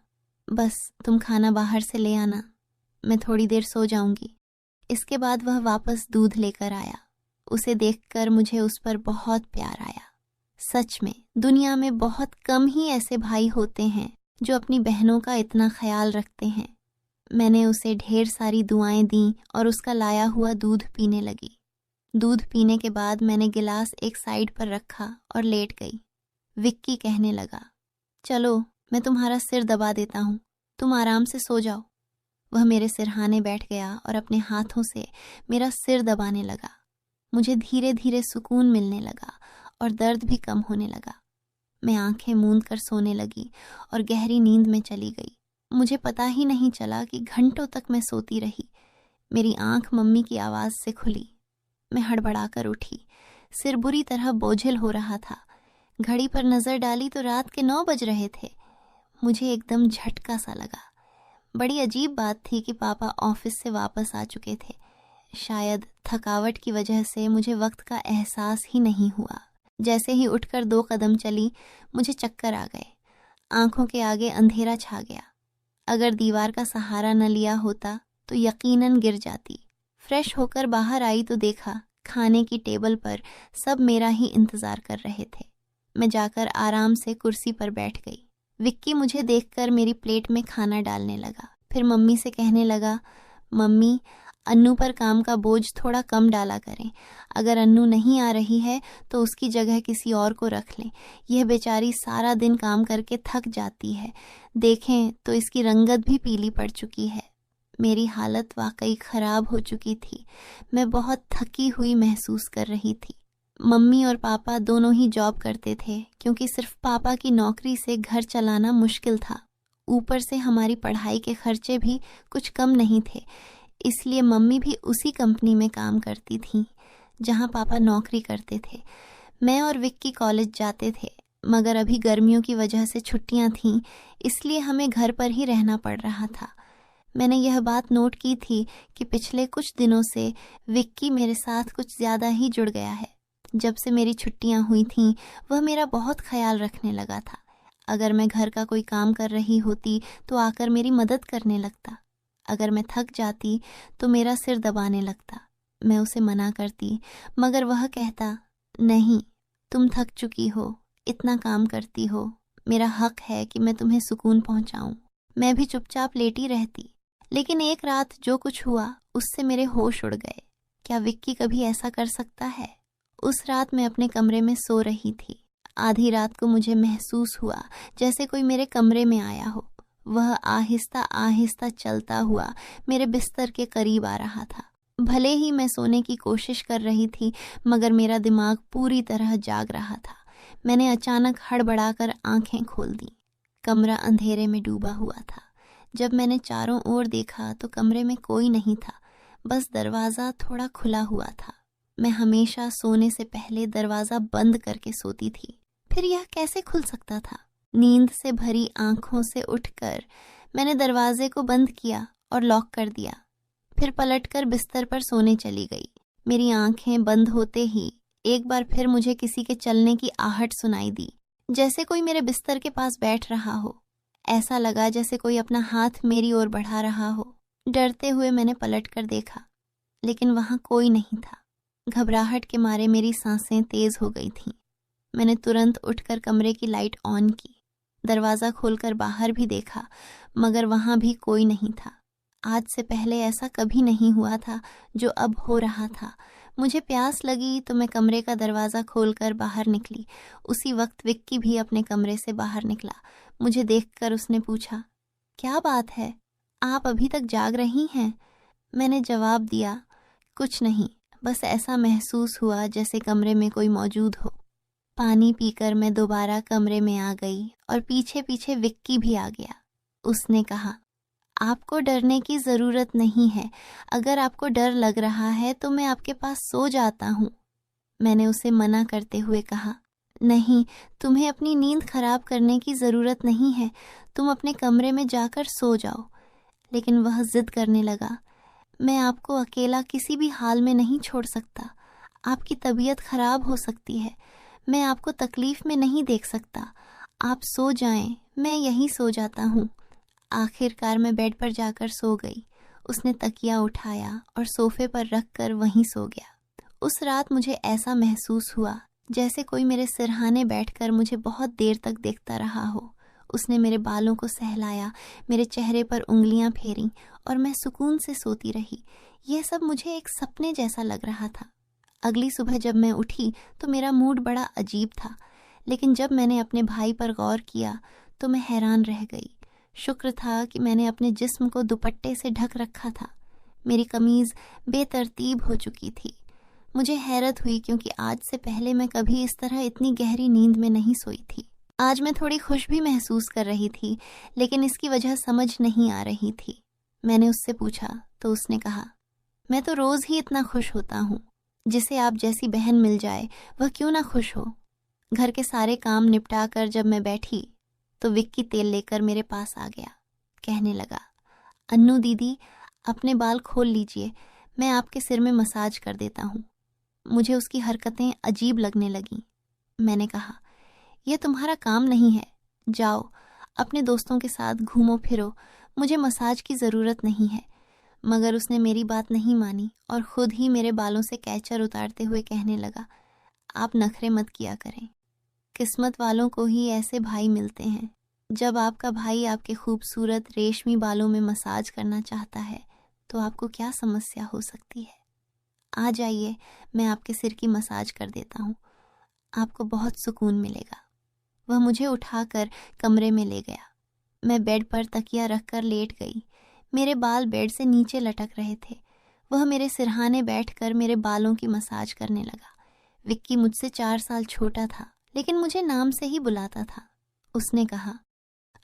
Speaker 2: बस तुम खाना बाहर से ले आना, मैं थोड़ी देर सो जाऊंगी। इसके बाद वह वापस दूध लेकर आया। उसे देखकर मुझे उस पर बहुत प्यार आया। सच में दुनिया में बहुत कम ही ऐसे भाई होते हैं जो अपनी बहनों का इतना ख्याल रखते हैं। मैंने उसे ढेर सारी दुआएं दी और उसका लाया हुआ दूध पीने लगी। दूध पीने के बाद मैंने गिलास एक साइड पर रखा और लेट गई। विक्की कहने लगा, चलो मैं तुम्हारा सिर दबा देता हूँ, तुम आराम से सो जाओ। वह मेरे सिरहाने बैठ गया और अपने हाथों से मेरा सिर दबाने लगा। मुझे धीरे धीरे सुकून मिलने लगा और दर्द भी कम होने लगा। मैं आंखें मूंद कर सोने लगी और गहरी नींद में चली गई। मुझे पता ही नहीं चला कि घंटों तक मैं सोती रही। मेरी आंख मम्मी की आवाज़ से खुली। मैं हड़बड़ाकर उठी। सिर बुरी तरह बोझिल हो रहा था। घड़ी पर नज़र डाली तो रात के 9 बज रहे थे। मुझे एकदम झटका सा लगा। बड़ी अजीब बात थी कि पापा ऑफिस से वापस आ चुके थे। शायद थकावट की वजह से मुझे वक्त का एहसास ही नहीं हुआ। जैसे ही उठकर 2 कदम चली, मुझे चक्कर आ गए। आंखों के आगे अंधेरा छा गया। अगर दीवार का सहारा न लिया होता तो यकीनन गिर जाती। फ्रेश होकर बाहर आई तो देखा खाने की टेबल पर सब मेरा ही इंतज़ार कर रहे थे। मैं जाकर आराम से कुर्सी पर बैठ गई। विक्की मुझे देखकर मेरी प्लेट में खाना डालने लगा। फिर मम्मी से कहने लगा, मम्मी, अन्नू पर काम का बोझ थोड़ा कम डाला करें। अगर अन्नू नहीं आ रही है तो उसकी जगह किसी और को रख लें। यह बेचारी सारा दिन काम करके थक जाती है। देखें तो इसकी रंगत भी पीली पड़ चुकी है। मेरी हालत वाकई ख़राब हो चुकी थी। मैं बहुत थकी हुई महसूस कर रही थी। मम्मी और पापा दोनों ही जॉब करते थे, क्योंकि सिर्फ पापा की नौकरी से घर चलाना मुश्किल था। ऊपर से हमारी पढ़ाई के खर्चे भी कुछ कम नहीं थे, इसलिए मम्मी भी उसी कंपनी में काम करती थीं जहां पापा नौकरी करते थे। मैं और विक्की कॉलेज जाते थे, मगर अभी गर्मियों की वजह से छुट्टियां थीं, इसलिए हमें घर पर ही रहना पड़ रहा था। मैंने यह बात नोट की थी कि पिछले कुछ दिनों से विक्की मेरे साथ कुछ ज़्यादा ही जुड़ गया है। जब से मेरी छुट्टियां हुई थीं, वह मेरा बहुत ख्याल रखने लगा था। अगर मैं घर का कोई काम कर रही होती तो आकर मेरी मदद करने लगता। अगर मैं थक जाती तो मेरा सिर दबाने लगता। मैं उसे मना करती, मगर वह कहता, नहीं, तुम थक चुकी हो, इतना काम करती हो, मेरा हक है कि मैं तुम्हें सुकून पहुंचाऊं। मैं भी चुपचाप लेटी रहती, लेकिन एक रात जो कुछ हुआ उससे मेरे होश उड़ गए। क्या विक्की कभी ऐसा कर सकता है? उस रात मैं अपने कमरे में सो रही थी। आधी रात को मुझे महसूस हुआ जैसे कोई मेरे कमरे में आया हो। वह आहिस्ता आहिस्ता चलता हुआ मेरे बिस्तर के करीब आ रहा था। भले ही मैं सोने की कोशिश कर रही थी, मगर मेरा दिमाग पूरी तरह जाग रहा था। मैंने अचानक हड़बड़ाकर आंखें खोल दी। कमरा अंधेरे में डूबा हुआ था। जब मैंने चारों ओर देखा तो कमरे में कोई नहीं था, बस दरवाज़ा थोड़ा खुला हुआ था। मैं हमेशा सोने से पहले दरवाज़ा बंद करके सोती थी, फिर यह कैसे खुल सकता था? नींद से भरी आंखों से उठकर मैंने दरवाजे को बंद किया और लॉक कर दिया। फिर पलटकर बिस्तर पर सोने चली गई। मेरी आंखें बंद होते ही एक बार फिर मुझे किसी के चलने की आहट सुनाई दी, जैसे कोई मेरे बिस्तर के पास बैठ रहा हो। ऐसा लगा जैसे कोई अपना हाथ मेरी ओर बढ़ा रहा हो। डरते हुए मैंने पलटकर देखा, लेकिन वहां कोई नहीं था। घबराहट के मारे मेरी सांसें तेज हो गई थीं। मैंने तुरंत उठकर कमरे की लाइट ऑन की। दरवाज़ा खोलकर बाहर भी देखा, मगर वहां भी कोई नहीं था। आज से पहले ऐसा कभी नहीं हुआ था जो अब हो रहा था। मुझे प्यास लगी तो मैं कमरे का दरवाज़ा खोलकर बाहर निकली। उसी वक्त विक्की भी अपने कमरे से बाहर निकला। मुझे देखकर उसने पूछा, क्या बात है, आप अभी तक जाग रही हैं? मैंने जवाब दिया, कुछ नहीं, बस ऐसा महसूस हुआ जैसे कमरे में कोई मौजूद हो। पानी पीकर मैं दोबारा कमरे में आ गई और पीछे पीछे विक्की भी आ गया। उसने कहा, आपको डरने की ज़रूरत नहीं है। अगर आपको डर लग रहा है तो मैं आपके पास सो जाता हूँ। मैंने उसे मना करते हुए कहा, नहीं, तुम्हें अपनी नींद खराब करने की ज़रूरत नहीं है, तुम अपने कमरे में जाकर सो जाओ। लेकिन वह जिद करने लगा, मैं आपको अकेला किसी भी हाल में नहीं छोड़ सकता। आपकी तबीयत खराब हो सकती है, मैं आपको तकलीफ में नहीं देख सकता। आप सो जाएं, मैं यहीं सो जाता हूँ। आखिरकार मैं बेड पर जाकर सो गई। उसने तकिया उठाया और सोफे पर रख कर वहीं सो गया। उस रात मुझे ऐसा महसूस हुआ जैसे कोई मेरे सिरहाने बैठकर मुझे बहुत देर तक देखता रहा हो। उसने मेरे बालों को सहलाया, मेरे चेहरे पर उंगलियां फेरी और मैं सुकून से सोती रही। यह सब मुझे एक सपने जैसा लग रहा था। अगली सुबह जब मैं उठी तो मेरा मूड बड़ा अजीब था, लेकिन जब मैंने अपने भाई पर गौर किया तो मैं हैरान रह गई। शुक्र था कि मैंने अपने जिस्म को दुपट्टे से ढक रखा था। मेरी कमीज़ बेतरतीब हो चुकी थी। मुझे हैरत हुई क्योंकि आज से पहले मैं कभी इस तरह इतनी गहरी नींद में नहीं सोई थी। आज मैं थोड़ी खुश भी महसूस कर रही थी, लेकिन इसकी वजह समझ नहीं आ रही थी। मैंने उससे पूछा तो उसने कहा, मैं तो रोज़ ही इतना खुश होता हूँ। जिसे आप जैसी बहन मिल जाए वह क्यों ना खुश हो। घर के सारे काम निपटा कर जब मैं बैठी तो विक्की तेल लेकर मेरे पास आ गया। कहने लगा, अन्नू दीदी, अपने बाल खोल लीजिए, मैं आपके सिर में मसाज कर देता हूँ। मुझे उसकी हरकतें अजीब लगने लगीं। मैंने कहा, यह तुम्हारा काम नहीं है, जाओ अपने दोस्तों के साथ घूमो फिरो, मुझे मसाज की ज़रूरत नहीं है। मगर उसने मेरी बात नहीं मानी और ख़ुद ही मेरे बालों से कैचर उतारते हुए कहने लगा, आप नखरे मत किया करें, किस्मत वालों को ही ऐसे भाई मिलते हैं। जब आपका भाई आपके खूबसूरत रेशमी बालों में मसाज करना चाहता है तो आपको क्या समस्या हो सकती है। आ जाइए, मैं आपके सिर की मसाज कर देता हूँ, आपको बहुत सुकून मिलेगा। वह मुझे उठाकर कमरे में ले गया। मैं बेड पर तकिया रखकर लेट गई। मेरे बाल बेड से नीचे लटक रहे थे। वह मेरे सिरहाने बैठकर मेरे बालों की मसाज करने लगा। विक्की मुझसे 4 साल छोटा था, लेकिन मुझे नाम से ही बुलाता था। उसने कहा,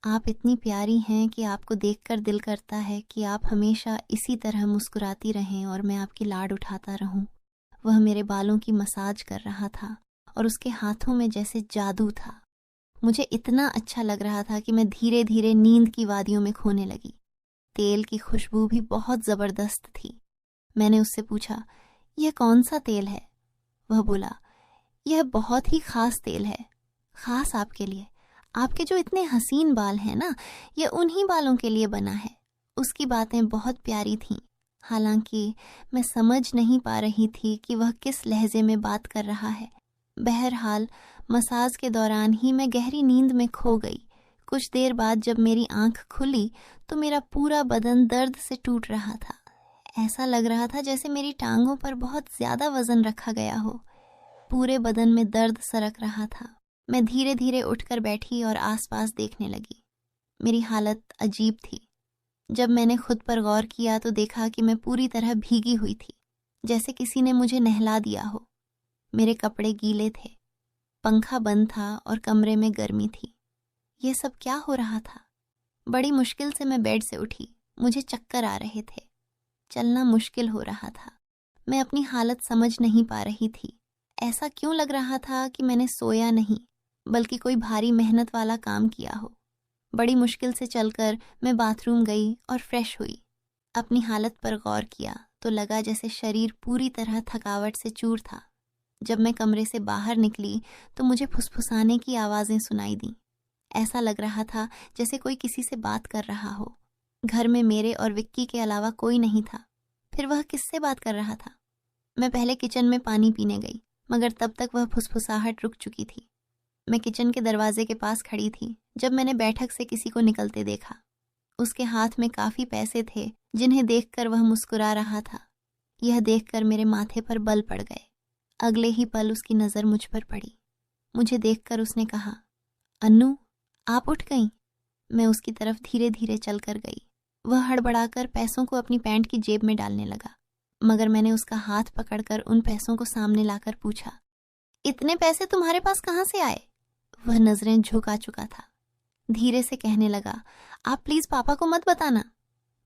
Speaker 2: आप इतनी प्यारी हैं कि आपको देखकर दिल करता है कि आप हमेशा इसी तरह मुस्कुराती रहें और मैं आपकी लाड उठाता रहूं। वह मेरे बालों की मसाज कर रहा था और उसके हाथों में जैसे जादू था। मुझे इतना अच्छा लग रहा था कि मैं धीरे धीरे नींद की वादियों में खोने लगी। तेल की खुशबू भी बहुत ज़बरदस्त थी। मैंने उससे पूछा, यह कौन सा तेल है? वह बोला, यह बहुत ही ख़ास तेल है, ख़ास आपके लिए। आपके जो इतने हसीन बाल हैं ना, यह उन्हीं बालों के लिए बना है। उसकी बातें बहुत प्यारी थीं, हालांकि मैं समझ नहीं पा रही थी कि वह किस लहजे में बात कर रहा है। बहरहाल मसाज के दौरान ही मैं गहरी नींद में खो गई। कुछ देर बाद जब मेरी आंख खुली तो मेरा पूरा बदन दर्द से टूट रहा था। ऐसा लग रहा था जैसे मेरी टांगों पर बहुत ज्यादा वजन रखा गया हो। पूरे बदन में दर्द सरक रहा था। मैं धीरे धीरे उठकर बैठी और आसपास देखने लगी। मेरी हालत अजीब थी। जब मैंने खुद पर गौर किया तो देखा कि मैं पूरी तरह भीगी हुई थी, जैसे किसी ने मुझे नहला दिया हो। मेरे कपड़े गीले थे, पंखा बंद था और कमरे में गर्मी थी। ये सब क्या हो रहा था? बड़ी मुश्किल से मैं बेड से उठी। मुझे चक्कर आ रहे थे, चलना मुश्किल हो रहा था। मैं अपनी हालत समझ नहीं पा रही थी। ऐसा क्यों लग रहा था कि मैंने सोया नहीं, बल्कि कोई भारी मेहनत वाला काम किया हो। बड़ी मुश्किल से चलकर मैं बाथरूम गई और फ्रेश हुई। अपनी हालत पर गौर किया तो लगा जैसे शरीर पूरी तरह थकावट से चूर था। जब मैं कमरे से बाहर निकली तो मुझे फुसफुसाने की आवाज़ें सुनाई दी। ऐसा लग रहा था जैसे कोई किसी से बात कर रहा हो। घर में मेरे और विक्की के अलावा कोई नहीं था। फिर वह किससे बात कर रहा था? मैं पहले किचन में पानी पीने गई, मगर तब तक वह फुसफुसाहट रुक चुकी थी। मैं किचन के दरवाजे के पास खड़ी थी जब मैंने बैठक से किसी को निकलते देखा। उसके हाथ में काफ़ी पैसे थे, जिन्हें देखकर वह मुस्कुरा रहा था। यह देखकर मेरे माथे पर बल पड़ गए। अगले ही पल उसकी नज़र मुझ पर पड़ी। मुझे देखकर उसने कहा, अन्नू, आप उठ गईं? मैं उसकी तरफ धीरे धीरे चलकर गई। वह हड़बड़ाकर पैसों को अपनी पैंट की जेब में डालने लगा, मगर मैंने उसका हाथ पकड़कर उन पैसों को सामने लाकर पूछा, इतने पैसे तुम्हारे पास कहाँ से आए? वह नजरें झुका चुका था। धीरे से कहने लगा, आप प्लीज पापा को मत बताना।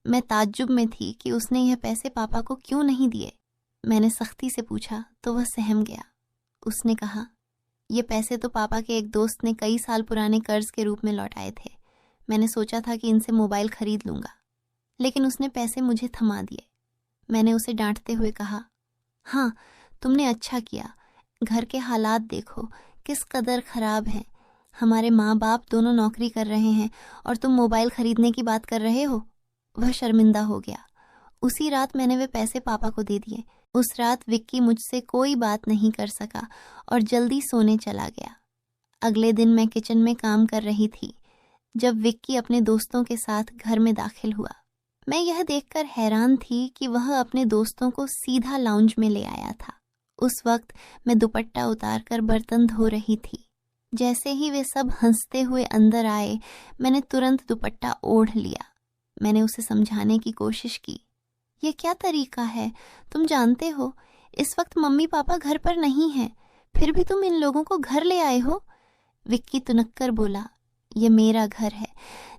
Speaker 2: मैं ताज्जुब में थी कि उसने यह पैसे पापा को क्यों नहीं दिए। मैंने सख्ती से पूछा तो वह सहम गया। उसने कहा, ये पैसे तो पापा के एक दोस्त ने कई साल पुराने कर्ज के रूप में लौटाए थे। मैंने सोचा था कि इनसे मोबाइल खरीद लूंगा, लेकिन उसने पैसे मुझे थमा दिए। मैंने उसे डांटते हुए कहा, हाँ, तुमने अच्छा किया। घर के हालात देखो किस कदर खराब हैं। हमारे माँ बाप दोनों नौकरी कर रहे हैं और तुम मोबाइल खरीदने की बात कर रहे हो। वह शर्मिंदा हो गया। उसी रात मैंने वे पैसे पापा को दे दिए। उस रात विक्की मुझसे कोई बात नहीं कर सका और जल्दी सोने चला गया। अगले दिन मैं किचन में काम कर रही थी जब विक्की अपने दोस्तों के साथ घर में दाखिल हुआ। मैं यह देखकर हैरान थी कि वह अपने दोस्तों को सीधा लाउंज में ले आया था। उस वक्त मैं दुपट्टा उतारकर बर्तन धो रही थी। जैसे ही वे सब हंसते हुए अंदर आए, मैंने तुरंत दुपट्टा ओढ़ लिया। मैंने उसे समझाने की कोशिश की, यह क्या तरीका है? तुम जानते हो इस वक्त मम्मी पापा घर पर नहीं हैं, फिर भी तुम इन लोगों को घर ले आए हो। विक्की तुनक्कर बोला, यह मेरा घर है।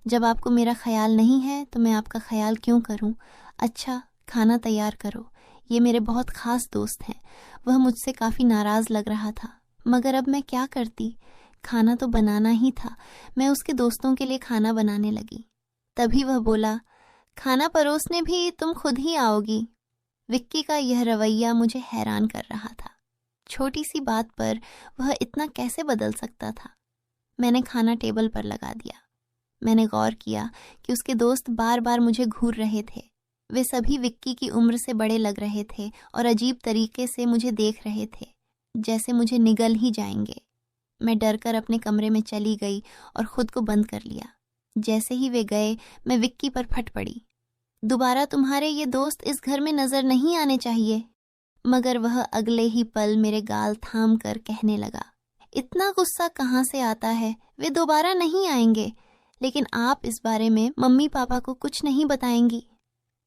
Speaker 2: जब आपको मेरा ख्याल नहीं है तो मैं आपका ख्याल क्यों करूं? अच्छा, खाना तैयार करो। ये मेरे बहुत खास दोस्त हैं। वह मुझसे काफ़ी नाराज़ लग रहा था, मगर अब मैं क्या करती? खाना तो बनाना ही था। मैं उसके दोस्तों के लिए खाना बनाने लगी। तभी वह बोला, खाना परोसने भी तुम खुद ही आओगी। विक्की का यह रवैया मुझे हैरान कर रहा था। छोटी सी बात पर वह इतना कैसे बदल सकता था? मैंने खाना टेबल पर लगा दिया। मैंने गौर किया कि उसके दोस्त बार बार मुझे घूर रहे थे। वे सभी विक्की की उम्र से बड़े लग रहे थे और अजीब तरीके से मुझे देख रहे थे, जैसे मुझे निगल ही जाएंगे। मैं डरकर अपने कमरे में चली गई और खुद को बंद कर लिया। जैसे ही वे गए, मैं विक्की पर फट पड़ी, दोबारा तुम्हारे ये दोस्त इस घर में नजर नहीं आने चाहिए। मगर वह अगले ही पल मेरे गाल थाम कर कहने लगा, इतना गुस्सा कहाँ से आता है? वे दोबारा नहीं आएंगे, लेकिन आप इस बारे में मम्मी पापा को कुछ नहीं बताएंगी।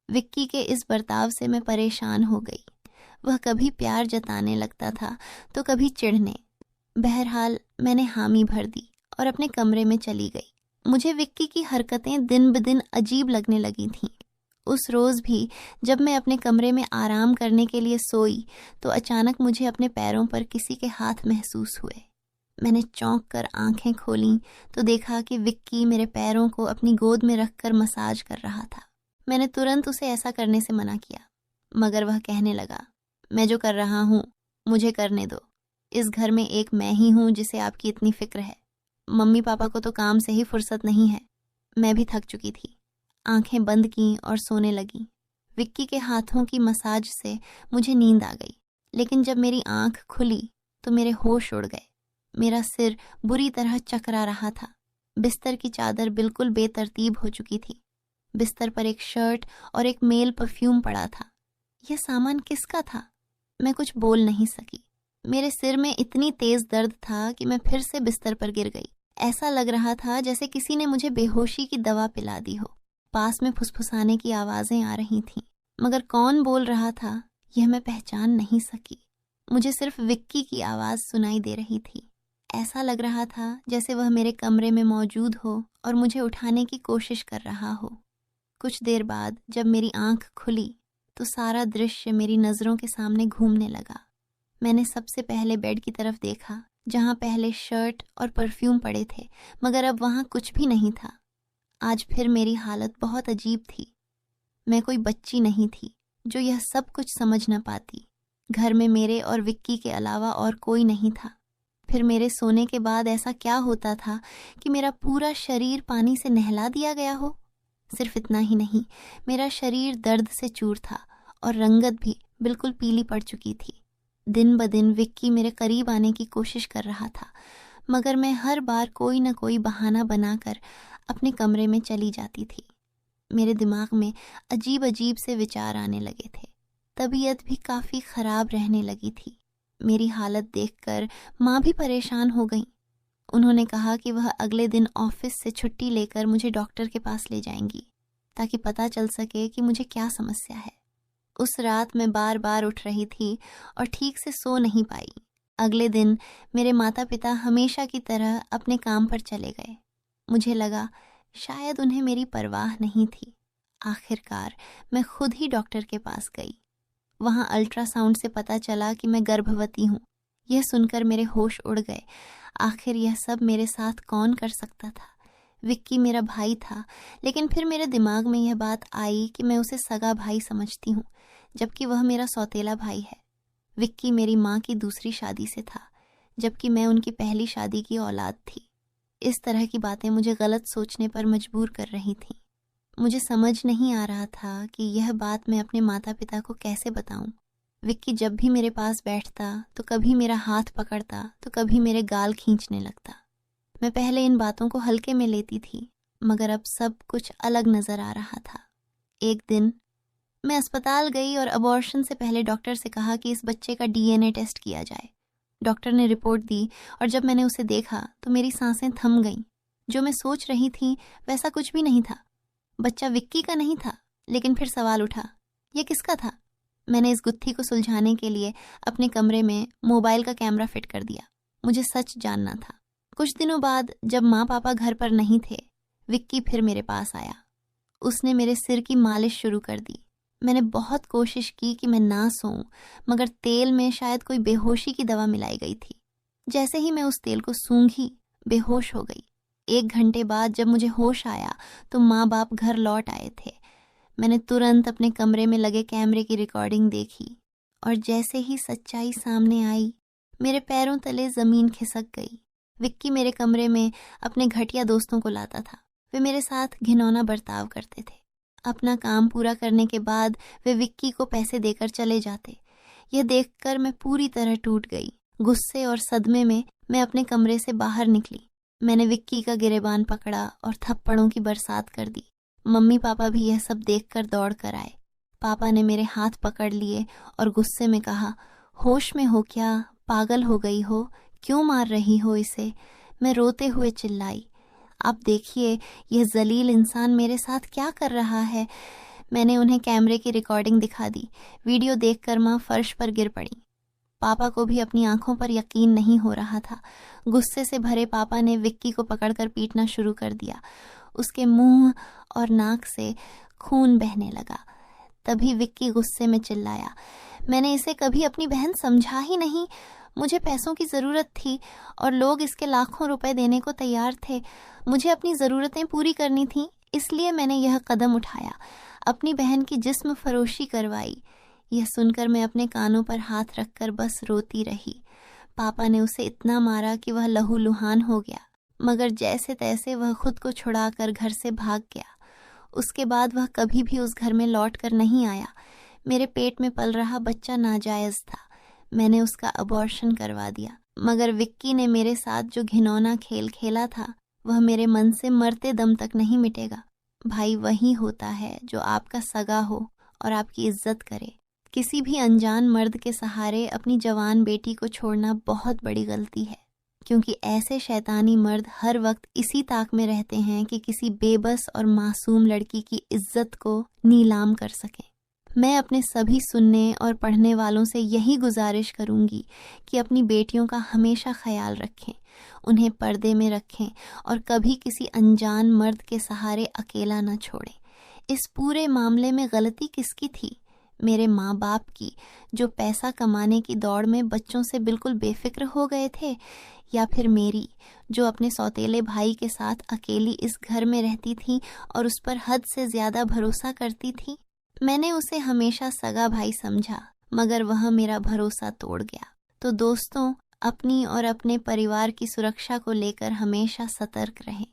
Speaker 2: विक्की के इस बर्ताव से मैं परेशान हो गई। वह कभी प्यार जताने लगता था तो कभी चिढ़ने। बहरहाल मैंने हामी भर दी और अपने कमरे में चली गई। मुझे विक्की की हरकतें दिन ब दिन अजीब लगने लगी थीं। उस रोज़ भी जब मैं अपने कमरे में आराम करने के लिए सोई तो अचानक मुझे अपने पैरों पर किसी के हाथ महसूस हुए। मैंने चौंक कर आंखें खोलीं तो देखा कि विक्की मेरे पैरों को अपनी गोद में रखकर मसाज कर रहा था। मैंने तुरंत उसे ऐसा करने से मना किया, मगर वह कहने लगा, मैं जो कर रहा हूँ मुझे करने दो। इस घर में एक मैं ही हूँ जिसे आपकी इतनी फिक्र है। मम्मी पापा को तो काम से ही फुर्सत नहीं है। मैं भी थक चुकी थी। आंखें बंद की और सोने लगी। विक्की के हाथों की मसाज से मुझे नींद आ गई, लेकिन जब मेरी आंख खुली तो मेरे होश उड़ गए। मेरा सिर बुरी तरह चकरा रहा था। बिस्तर की चादर बिल्कुल बेतरतीब हो चुकी थी। बिस्तर पर एक शर्ट और एक मेल परफ्यूम पड़ा था। यह सामान किसका था? मैं कुछ बोल नहीं सकी। मेरे सिर में इतनी तेज दर्द था कि मैं फिर से बिस्तर पर गिर गई। ऐसा लग रहा था जैसे किसी ने मुझे बेहोशी की दवा पिला दी हो। पास में फुसफुसाने की आवाजें आ रही थीं, मगर कौन बोल रहा था यह मैं पहचान नहीं सकी। मुझे सिर्फ विक्की की आवाज सुनाई दे रही थी। ऐसा लग रहा था जैसे वह मेरे कमरे में मौजूद हो और मुझे उठाने की कोशिश कर रहा हो। कुछ देर बाद जब मेरी आंख खुली तो सारा दृश्य मेरी नजरों के सामने घूमने लगा। मैंने सबसे पहले बेड की तरफ देखा, जहां पहले शर्ट और परफ्यूम पड़े थे, मगर अब वहां कुछ भी नहीं था। आज फिर मेरी हालत बहुत अजीब थी। मैं कोई बच्ची नहीं थी जो यह सब कुछ समझ न पाती। घर में मेरे और विक्की के अलावा और कोई नहीं था। फिर मेरे सोने के बाद ऐसा क्या होता था कि मेरा पूरा शरीर पानी से नहला दिया गया हो? सिर्फ इतना ही नहीं, मेरा शरीर दर्द से चूर था और रंगत भी बिल्कुल पीली पड़ चुकी थी। दिन ब दिन विक्की मेरे करीब आने की कोशिश कर रहा था, मगर मैं हर बार कोई न कोई बहाना बनाकर अपने कमरे में चली जाती थी। मेरे दिमाग में अजीब अजीब से विचार आने लगे थे। तबीयत भी काफ़ी ख़राब रहने लगी थी। मेरी हालत देखकर माँ भी परेशान हो गई। उन्होंने कहा कि वह अगले दिन ऑफिस से छुट्टी लेकर मुझे डॉक्टर के पास ले जाएंगी, ताकि पता चल सके कि मुझे क्या समस्या है। उस रात मैं बार बार उठ रही थी और ठीक से सो नहीं पाई। अगले दिन मेरे माता पिता हमेशा की तरह अपने काम पर चले गए। मुझे लगा शायद उन्हें मेरी परवाह नहीं थी। आखिरकार मैं खुद ही डॉक्टर के पास गई। वहाँ अल्ट्रासाउंड से पता चला कि मैं गर्भवती हूँ। यह सुनकर मेरे होश उड़ गए। आखिर यह सब मेरे साथ कौन कर सकता था? विक्की मेरा भाई था, लेकिन फिर मेरे दिमाग में यह बात आई कि मैं उसे सगा भाई समझती हूँ, जबकि वह मेरा सौतेला भाई है। विक्की मेरी माँ की दूसरी शादी से था, जबकि मैं उनकी पहली शादी की औलाद थी। इस तरह की बातें मुझे गलत सोचने पर मजबूर कर रही थीं। मुझे समझ नहीं आ रहा था कि यह बात मैं अपने माता पिता को कैसे बताऊं। विक्की जब भी मेरे पास बैठता तो कभी मेरा हाथ पकड़ता तो कभी मेरे गाल खींचने लगता। मैं पहले इन बातों को हल्के में लेती थी, मगर अब सब कुछ अलग नजर आ रहा था। एक दिन मैं अस्पताल गई और अबॉर्शन से पहले डॉक्टर से कहा कि इस बच्चे का डीएनए टेस्ट किया जाए। डॉक्टर ने रिपोर्ट दी और जब मैंने उसे देखा तो मेरी सांसें थम गईं। जो मैं सोच रही थी वैसा कुछ भी नहीं था। बच्चा विक्की का नहीं था, लेकिन फिर सवाल उठा, यह किसका था? मैंने इस गुत्थी को सुलझाने के लिए अपने कमरे में मोबाइल का कैमरा फिट कर दिया। मुझे सच जानना था। कुछ दिनों बाद जब माँ पापा घर पर नहीं थे, विक्की फिर मेरे पास आया। उसने मेरे सिर की मालिश शुरू कर दी। मैंने बहुत कोशिश की कि मैं ना सोऊं, मगर तेल में शायद कोई बेहोशी की दवा मिलाई गई थी। जैसे ही मैं उस तेल को सूंघी, बेहोश हो गई। 1 घंटे बाद जब मुझे होश आया तो माँ बाप घर लौट आए थे। मैंने तुरंत अपने कमरे में लगे कैमरे की रिकॉर्डिंग देखी और जैसे ही सच्चाई सामने आई, मेरे पैरों तले जमीन खिसक गई। विक्की मेरे कमरे में अपने घटिया दोस्तों को लाता था। वे मेरे साथ घिनौना बर्ताव करते थे। अपना काम पूरा करने के बाद वे विक्की को पैसे देकर चले जाते। यह देखकर मैं पूरी तरह टूट गई। गुस्से और सदमे में मैं अपने कमरे से बाहर निकली। मैंने विक्की का गिरेबान पकड़ा और थप्पड़ों की बरसात कर दी। मम्मी पापा भी यह सब देखकर दौड़ कर आए। पापा ने मेरे हाथ पकड़ लिए और गुस्से में कहा, होश में हो क्या? पागल हो गई हो? क्यों मार रही हो इसे? मैं रोते हुए चिल्लाई, आप देखिए यह जलील इंसान मेरे साथ क्या कर रहा है। मैंने उन्हें कैमरे की रिकॉर्डिंग दिखा दी। वीडियो देखकर माँ फर्श पर गिर पड़ी। पापा को भी अपनी आंखों पर यकीन नहीं हो रहा था। गुस्से से भरे पापा ने विक्की को पकड़कर पीटना शुरू कर दिया। उसके मुंह और नाक से खून बहने लगा। तभी विक्की गुस्से में चिल्लाया, मैंने इसे कभी अपनी बहन समझा ही नहीं। मुझे पैसों की ज़रूरत थी और लोग इसके लाखों रुपए देने को तैयार थे। मुझे अपनी ज़रूरतें पूरी करनी थी, इसलिए मैंने यह कदम उठाया, अपनी बहन की जिस्म फरोशी करवाई। यह सुनकर मैं अपने कानों पर हाथ रखकर बस रोती रही। पापा ने उसे इतना मारा कि वह लहूलुहान हो गया, मगर जैसे तैसे वह खुद को छुड़ाकर घर से भाग गया। उसके बाद वह कभी भी उस घर में लौट कर नहीं आया। मेरे पेट में पल रहा बच्चा नाजायज़ था। मैंने उसका अबॉर्शन करवा दिया, मगर विक्की ने मेरे साथ जो घिनौना खेल खेला था वह मेरे मन से मरते दम तक नहीं मिटेगा। भाई वही होता है जो आपका सगा हो और आपकी इज्जत करे। किसी भी अनजान मर्द के सहारे अपनी जवान बेटी को छोड़ना बहुत बड़ी गलती है, क्योंकि ऐसे शैतानी मर्द हर वक्त इसी ताक में रहते हैं कि किसी बेबस और मासूम लड़की की इज्जत को नीलाम कर सकें। मैं अपने सभी सुनने और पढ़ने वालों से यही गुजारिश करूंगी कि अपनी बेटियों का हमेशा ख्याल रखें, उन्हें पर्दे में रखें और कभी किसी अनजान मर्द के सहारे अकेला न छोड़ें। इस पूरे मामले में गलती किसकी थी? मेरे माँ बाप की, जो पैसा कमाने की दौड़ में बच्चों से बिल्कुल बेफिक्र हो गए थे, या फिर मेरी, जो अपने सौतेले भाई के साथ अकेली इस घर में रहती थी और उस पर हद से ज्यादा भरोसा करती थी? मैंने उसे हमेशा सगा भाई समझा, मगर वह मेरा भरोसा तोड़ गया। तो दोस्तों, अपनी और अपने परिवार की सुरक्षा को लेकर हमेशा सतर्क रहें।